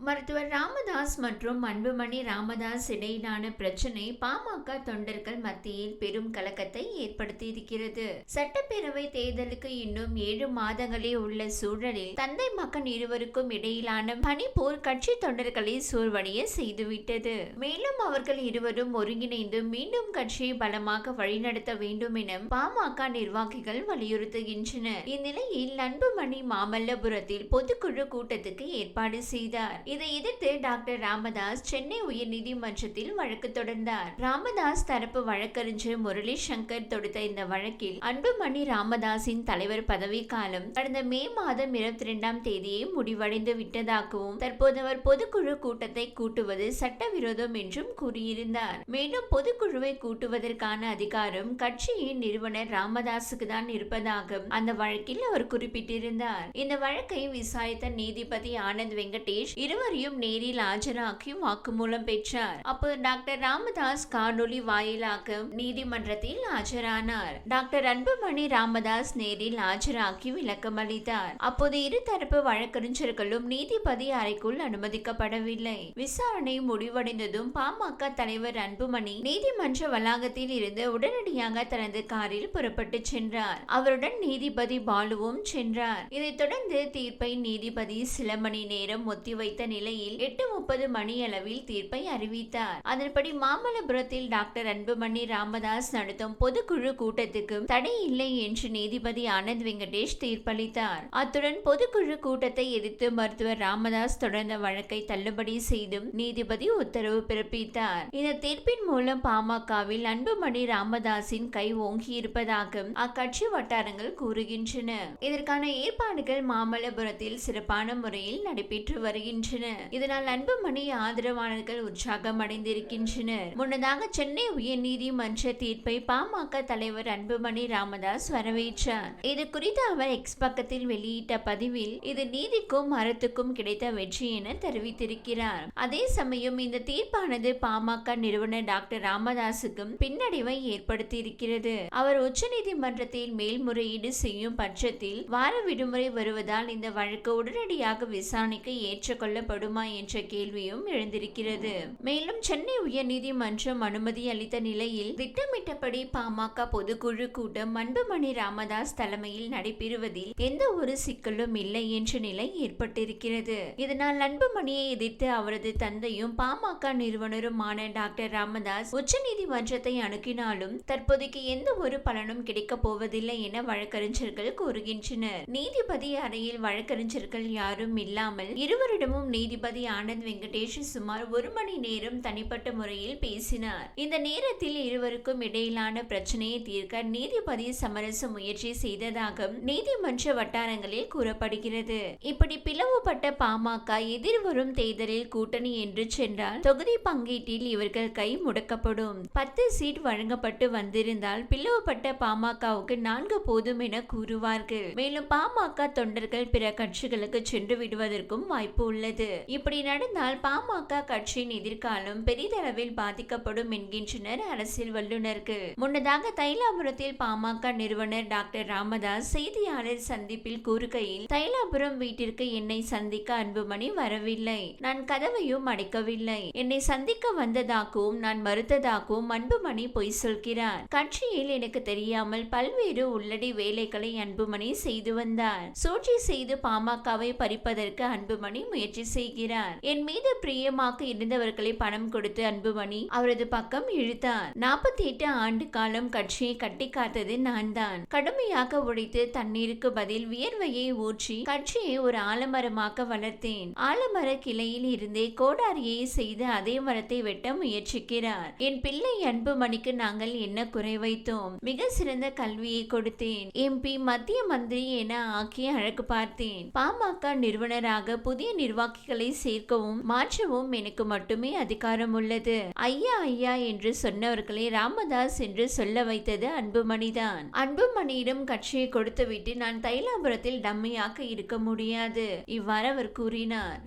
மருத்துவர் ராமதாஸ் மற்றும் அன்புமணி ராமதாஸ் இடையிலான பிரச்சனை பாமக தொண்டர்கள் மத்தியில் பெரும் கலக்கத்தை ஏற்படுத்தியிருக்கிறது. சட்டப்பேரவை தேர்தலுக்கு இன்னும் 7 மாதங்களே உள்ள சூழலில் தந்தை மகன் இருவருக்கும் இடையிலான பனிப்போர் கட்சி தொண்டர்களை சோர்வடைய செய்துவிட்டது. மேலும் அவர்கள் இருவரும் ஒருங்கிணைந்து மீண்டும் கட்சியை பலமாக வழிநடத்த வேண்டும் என பாமக நிர்வாகிகள் வலியுறுத்துகின்றனர். இந்நிலையில் அன்புமணி மாமல்லபுரத்தில் பொதுக்குழு கூட்டத்துக்கு ஏற்பாடு செய்தார். இதை எதிர்த்து டாக்டர் ராமதாஸ் சென்னை உயர்நீதிமன்றத்தில் வழக்கு தொடர்ந்தார். ராமதாஸ் தரப்பு வழக்கறிஞர் முரளி சங்கர் தொடுத்த இந்த வழக்கில் அன்புமணி ராமதாஸின் தலைவர் பதவி காலம் கடந்த மே மாதம் 22ஆம் தேதியே முடிவடைந்து விட்டதாகவும் தற்போது அவர் பொதுக்குழு கூட்டத்தை கூட்டுவது சட்டவிரோதம் என்றும் கூறியிருந்தார். மேலும் பொதுக்குழுவை கூட்டுவதற்கான அதிகாரம் கட்சியின் நிறுவனர் ராமதாஸுக்கு தான் இருப்பதாக அந்த வழக்கில் அவர் குறிப்பிட்டிருந்தார். இந்த வழக்கை விசாரித்த நீதிபதி ஆனந்த் வெங்கடேஷ் இருவரையும் நேரில் ஆஜராக்கி வாக்குமூலம் பெற்றார். அப்போது டாக்டர் ராமதாஸ் காணொலி வாயிலாக நீதிமன்றத்தில் ஆஜரானார். டாக்டர் அன்புமணி ராமதாஸ் நேரில் ஆஜராக்கி விளக்கம் அளித்தார். அப்போது இருதரப்பு வழக்கறிஞர்களும் நீதிபதி அறைக்குள் அனுமதிக்கப்படவில்லை. விசாரணை முடிவடைந்ததும் பாமக தலைவர் அன்புமணி நீதிமன்ற வளாகத்தில் இருந்து உடனடியாக தனது காரில் புறப்பட்டு சென்றார். அவருடன் நீதிபதி பாலுவும் சென்றார். இதைத் தொடர்ந்து தீர்ப்பை நீதிபதி சில மணி நேரம் ஒத்திவைத்த நிலையில் 8:30 மணியளவில் தீர்ப்பை அறிவித்தார். அதன்படி மாமல்லபுரத்தில் டாக்டர் அன்புமணி ராமதாஸ் நடத்தும் பொதுக்குழு கூட்டத்துக்கு தடை இல்லை என்று நீதிபதி ஆனந்த் வெங்கடேஷ் தீர்ப்பளித்தார். அத்துடன் பொதுக்குழு கூட்டத்தை எதிர்த்து மருத்துவர் ராமதாஸ் தொடர்ந்த வழக்கை தள்ளுபடி செய்தும் நீதிபதி உத்தரவு பிறப்பித்தார். இந்த தீர்ப்பின் மூலம் பாமகவில் அன்புமணி ராமதாஸின் கை ஓங்கியிருப்பதாக அக்கட்சி வட்டாரங்கள் கூறுகின்றன. இதற்கான ஏற்பாடுகள் மாமல்லபுரத்தில் சிறப்பான முறையில் நடைபெற்று வருகின்றன. இதனால் அன்புமணி ஆதரவாளர்கள் உற்சாகம் அடைந்திருக்கின்றனர். முன்னதாக சென்னை உயர்நீதிமன்ற தீர்ப்பை பாமக தலைவர் அன்புமணி ராமதாஸ் வரவேற்றார். இது குறித்து அவர் எக்ஸ் பக்கத்தில் வெளியிட்ட பதிவில் இது நீதிக்கும் அறத்துக்கும் கிடைத்த வெற்றி என தெரிவித்திருக்கிறார். அதே சமயம் இந்த தீர்ப்பானது பாமக நிறுவனர் டாக்டர் ராமதாஸுக்கும் பின்னடைவை ஏற்படுத்தியிருக்கிறது. அவர் உச்சநீதிமன்றத்தில் மேல்முறையீடு செய்யும் பட்சத்தில் வார விடுமுறை வருவதால் இந்த வழக்கு உடனடியாக விசாரணைக்கு ஏற்றுக்கொள்ளப்படுமா என்ற கேள்வியும் எழுந்திருக்கிறது. மேலும் சென்னை உயர்நீதிமன்றம் அனுமதி அளித்த நிலையில் திட்டமிட்டபடி பாமக பொதுக்குழு கூட்டம் அன்புமணி ராமதாஸ் தலைமையில் நடைபெறுவதில் எந்த ஒரு சிக்கலும் இல்லை என்ற நிலை ஏற்பட்டிருக்கிறது. இதனால் அன்புமணியை எதிர்த்து அவரது தந்தையும் பாமக நிறுவனருமான டாக்டர் ராமதாஸ் உச்சநீதிமன்றத்தை அணுகினாலும் தற்போதைக்கு எந்த ஒரு பலனும் கிடைக்கப் போவதில்லை என வழக்கறிஞர்கள் கூறுகின்றனர். நீதிபதி அறையில் வழக்கறிஞர்கள் யாரும் இல்லாமல் இருவரிடமும் நீதிபதி ஆனந்த் வெங்கடேஷ் சுமார் 1 மணி நேரம் தனிப்பட்ட முறையில் பேசினார். இந்த நேரத்தில் இருவருக்கும் இடையிலான பிரச்சனையை தீர்க்க நீதிபதி சமரச முயற்சி செய்ததாக நீதிமன்ற வட்டாரங்களில் கூறப்படுகிறது. இப்படி பிளவுபட்ட பாமக எதிர்வரும் தேர்தலில் கூட்டணி என்று சென்றால் தொகுதி பங்கீட்டில் இவர்கள் கை முடக்கப்படும். 10 சீட் வழங்கப்பட்டு வந்திருந்தால் பிளவுபட்ட பாமகவுக்கு 4 போதும் என கூறுவார்கள். மேலும் பாமக தொண்டர்கள் பிற கட்சிகளுக்கு சென்று விடுவதற்கும் வாய்ப்பு உள்ளது. இப்படி நடந்தால் பாமக கட்சியின் எதிர்காலம் பெரிதளவில் பாதிக்கப்படும் என்கின்றனர் அரசியல் வல்லுநர்கள். முன்னதாக தைலாபுரத்தில் பாமக நிறுவனர் டாக்டர் ராமதாஸ் செய்தியாளர் சந்திப்பில் கூறுகையில், தைலாபுரம் வீட்டிற்கு என்னை சந்திக்க அன்புமணி வரவில்லை. நான் கதவையும் அடைக்கவில்லை. என்னை சந்திக்க வந்ததாகவும் நான் மறுத்ததாகவும் அன்புமணி பொய் சொல்கிறார். கட்சியில் எனக்கு தெரியாமல் பல்வேறு உள்ளடி வேலைகளை அன்புமணி செய்து வந்தார். சூழ்ச்சி செய்து பாமகவை பறிப்பதற்கு அன்புமணி முயற்சி செய்கிறார். என் மீது பிரியமாக இருந்தவர்களை பணம் கொடுத்து அன்புமணி அவரது பக்கம் இழுத்தார். 48 ஆண்டு காலம் கட்சியை கட்டி காத்தது நான் தான். கடுமையாக உழைத்து தண்ணீருக்கு பதில் வியர்வையை ஊற்றி கட்சியை ஒரு ஆலமரமாக வளர்த்தேன். ஆலமர கிளையில் இருந்தே கோடாரியை செய்து அதே மரத்தை வெட்ட முயற்சிக்கிறார். என் பிள்ளை அன்புமணிக்கு நாங்கள் என்ன குறை வைத்தோம்? மிக சிறந்த கல்வியை கொடுத்தேன். MP, மத்திய மந்திரி என ஆக்கி அழகு பார்த்தேன். பாமக நிறுவனராக புதிய நிர்வாகிகளை சேர்க்கவும் மாற்றவும் எனக்கு மட்டுமே அதிகாரம் உள்ளது. ஐயா ஐயா என்று சொன்னவர்களை ராமதாஸ் என்று சொல்ல வைத்தது அன்புமணிதான். அன்புமணியிடம் கட்சியை கொடுத்துவிட்டு நான் தைலாபுரத்தில் டம்மியாக இருக்க முடியாது. இவ்வாறு அவர் கூறினார்.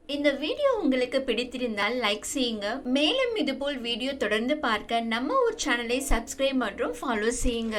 இந்த வீடியோ உங்களுக்கு பிடித்திருந்தால் லைக் செய்யுங்க. மேலும் இதுபோல் வீடியோ தொடர்ந்து பார்க்க நம்ம ஒரு சேனலை சப்ஸ்கிரைப் மற்றும் ஃபாலோ செய்யுங்க.